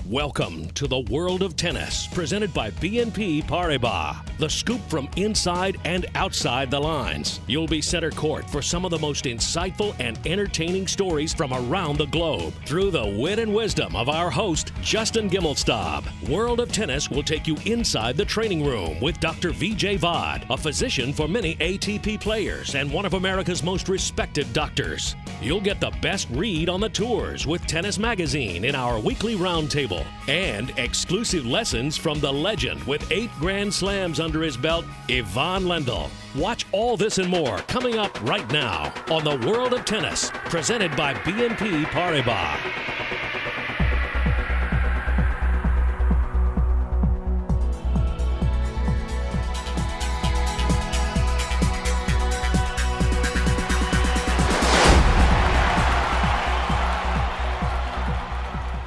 Welcome to the world of tennis, presented by BNP Paribas. The scoop from inside and outside the lines. You'll be center court for some of the most insightful and entertaining stories from around the globe through the wit and wisdom of our host, Justin Gimelstob. World of Tennis will take you inside the training room with Dr. Vijay Vad, a physician for many ATP players and one of America's most respected doctors. You'll get the best read on the tours with Tennis Magazine in our weekly roundtable. And exclusive lessons from the legend with 8 Grand Slams under his belt, Ivan Lendl. Watch all this and more coming up right now on the World of Tennis, presented by BNP Paribas.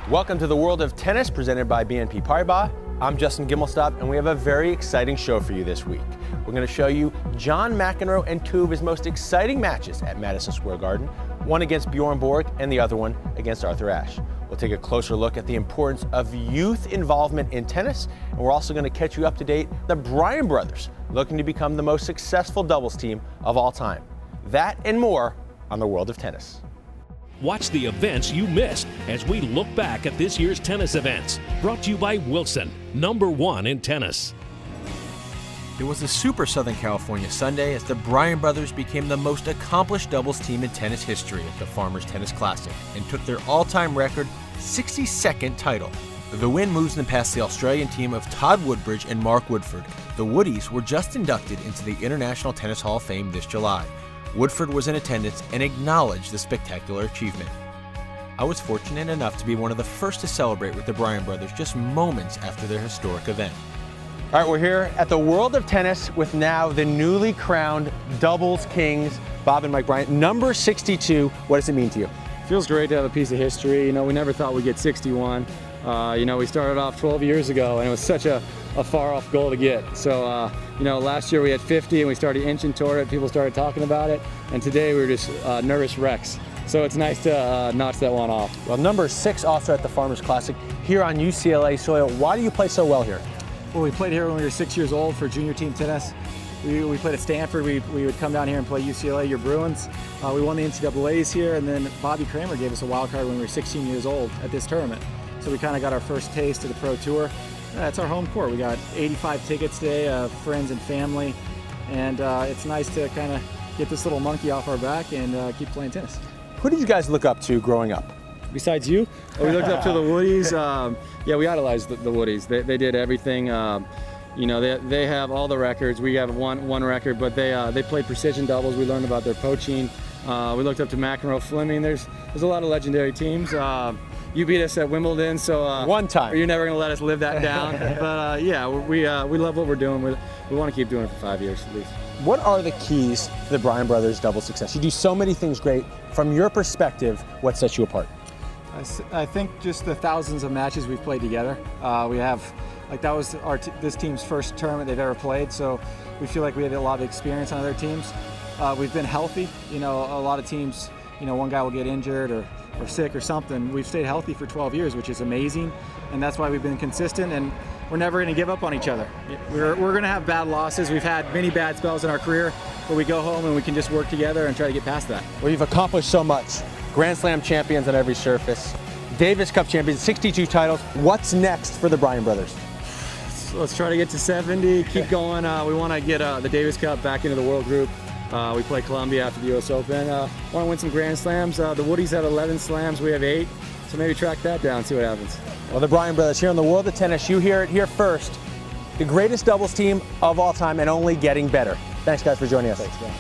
Welcome to the World of Tennis, presented by BNP Paribas. I'm Justin Gimelstob, and we have a very exciting show for you this week. We're going to show you John McEnroe and 2 of his most exciting matches at Madison Square Garden, one against Bjorn Borg and the other one against Arthur Ashe. We'll take a closer look at the importance of youth involvement in tennis, and we're also going to catch you up to date the Bryan Brothers, looking to become the most successful doubles team of all time. That and more on the World of Tennis. Watch the events you missed as we look back at this year's tennis events. Brought to you by Wilson, #1 in tennis. It was a super Southern California Sunday as the Bryan Brothers became the most accomplished doubles team in tennis history at the Farmers Tennis Classic and took their all-time record 62nd title. The win moves them past the Australian team of Todd Woodbridge and Mark Woodford. The Woodies were just inducted into the International Tennis Hall of Fame this July. Woodford was in attendance and acknowledged the spectacular achievement. I was fortunate enough to be one of the first to celebrate with the Bryan Brothers just moments after their historic event. All right, we're here at the World of Tennis with now the newly crowned doubles kings, Bob and Mike Bryan. Number 62, what does it mean to you? Feels great to have a piece of history. You know, we never thought we'd get 61. We started off 12 years ago, and it was such a far off goal to get. So, last year we had 50 and we started inching toward it. People started talking about it. And today we were just nervous wrecks. So it's nice to notch that one off. Well, number 6 also at the Farmers Classic here on UCLA soil. Why do you play so well here? Well, we played here when we were 6 years old for junior team tennis. We played at Stanford. We would come down here and play UCLA, your Bruins. We won the NCAAs here, and then Bobby Kramer gave us a wild card when we were 16 years old at this tournament. So we kind of got our first taste of the Pro Tour. That's our home court. We got 85 tickets today of friends and family, and it's nice to kind of get this little monkey off our back and keep playing tennis. Who did you guys look up to growing up? Besides you, we looked up to the Woodies. We idolized the Woodies. They did everything. They have all the records. We have one record, but they played precision doubles. We learned about their poaching. We looked up to McEnroe, Fleming. There's a lot of legendary teams. You beat us at Wimbledon, so one time. You're never going to let us live that down. But we love what we're doing. We want to keep doing it for 5 years at least. What are the keys to the Bryan Brothers double success? You do so many things great. From your perspective, what sets you apart? I think just the thousands of matches we've played together. That was this team's first tournament they've ever played, so we feel like we have a lot of experience on other teams. We've been healthy. A lot of teams, one guy will get injured or sick or something. We've stayed healthy for 12 years, which is amazing, and that's why we've been consistent, and we're never going to give up on each other. We're going to have bad losses. We've had many bad spells in our career, but we go home and we can just work together and try to get past that. Well, you've accomplished so much. Grand Slam champions on every surface, Davis Cup champions, 62 titles. What's next for the Bryan Brothers? Let's try to get to 70, keep going. We want to get the Davis Cup back into the world group. We play Columbia after the US Open. Want to win some Grand Slams. The Woodies have 11 slams, we have 8. So maybe track that down, see what happens. Well, the Bryan Brothers here on the World of Tennis. You hear it here first. The greatest doubles team of all time and only getting better. Thanks, guys, for joining us. Thanks, man.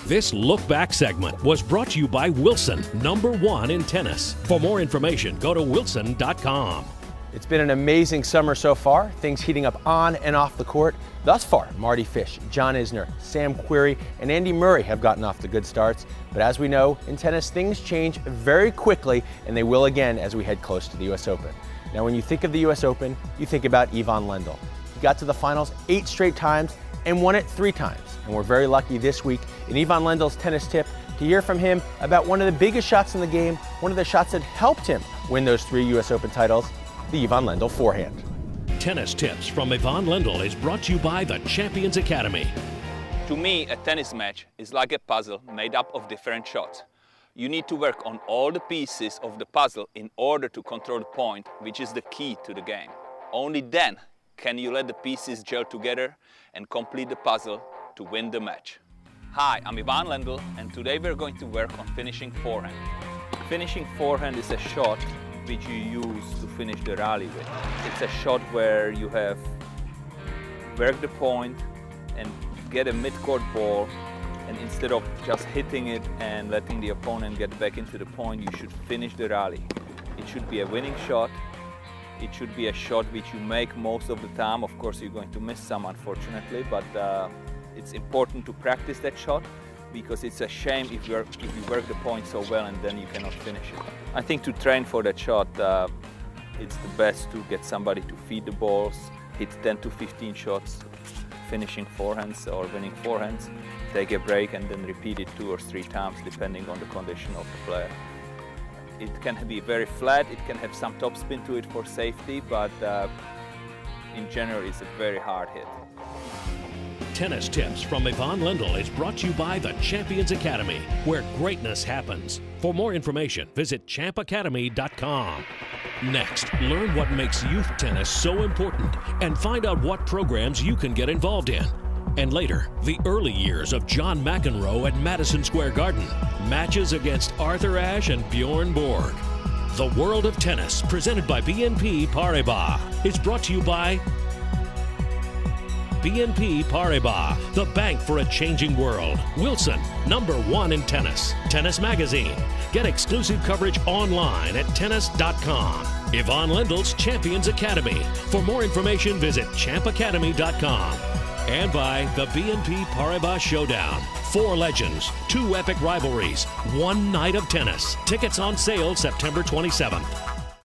This Look Back segment was brought to you by Wilson, #1 in tennis. For more information, go to wilson.com. It's been an amazing summer so far, things heating up on and off the court. Thus far, Marty Fish, John Isner, Sam Querrey, and Andy Murray have gotten off to good starts. But as we know, in tennis, things change very quickly, and they will again as we head close to the US Open. Now, when you think of the US Open, you think about Ivan Lendl. He got to the finals 8 straight times and won it 3 times. And we're very lucky this week in Ivan Lendl's tennis tip to hear from him about one of the biggest shots in the game, one of the shots that helped him win those 3 US Open titles. the Ivan Lendl forehand. Tennis Tips from Ivan Lendl is brought to you by the Champions Academy. To me, a tennis match is like a puzzle made up of different shots. You need to work on all the pieces of the puzzle in order to control the point, which is the key to the game. Only then can you let the pieces gel together and complete the puzzle to win the match. Hi, I'm Ivan Lendl, and today we're going to work on finishing forehand. Finishing forehand is a shot which you use to finish the rally with. It's a shot where you have worked the point and get a mid-court ball, and instead of just hitting it and letting the opponent get back into the point, you should finish the rally. It should be a winning shot. It should be a shot which you make most of the time. Of course, you're going to miss some, unfortunately, but it's important to practice that shot, because it's a shame if you work the point so well and then you cannot finish it. I think to train for that shot, it's the best to get somebody to feed the balls, hit 10 to 15 shots, finishing forehands or winning forehands, take a break and then repeat it 2 or 3 times depending on the condition of the player. It can be very flat, it can have some topspin to it for safety, but in general it's a very hard hit. Tennis Tips from Ivan Lendl is brought to you by the Champions Academy, where greatness happens. For more information, visit champacademy.com. Next, learn what makes youth tennis so important and find out what programs you can get involved in. And later, the early years of John McEnroe at Madison Square Garden, matches against Arthur Ashe and Bjorn Borg. The World of Tennis, presented by BNP Paribas, is brought to you by BNP Paribas, the bank for a changing world. Wilson, #1 in tennis. Tennis Magazine. Get exclusive coverage online at tennis.com. Ivan Lendl's Champions Academy. For more information, visit champacademy.com. And by the BNP Paribas Showdown. 4 legends, 2 epic rivalries, 1 night of tennis. Tickets on sale September 27th.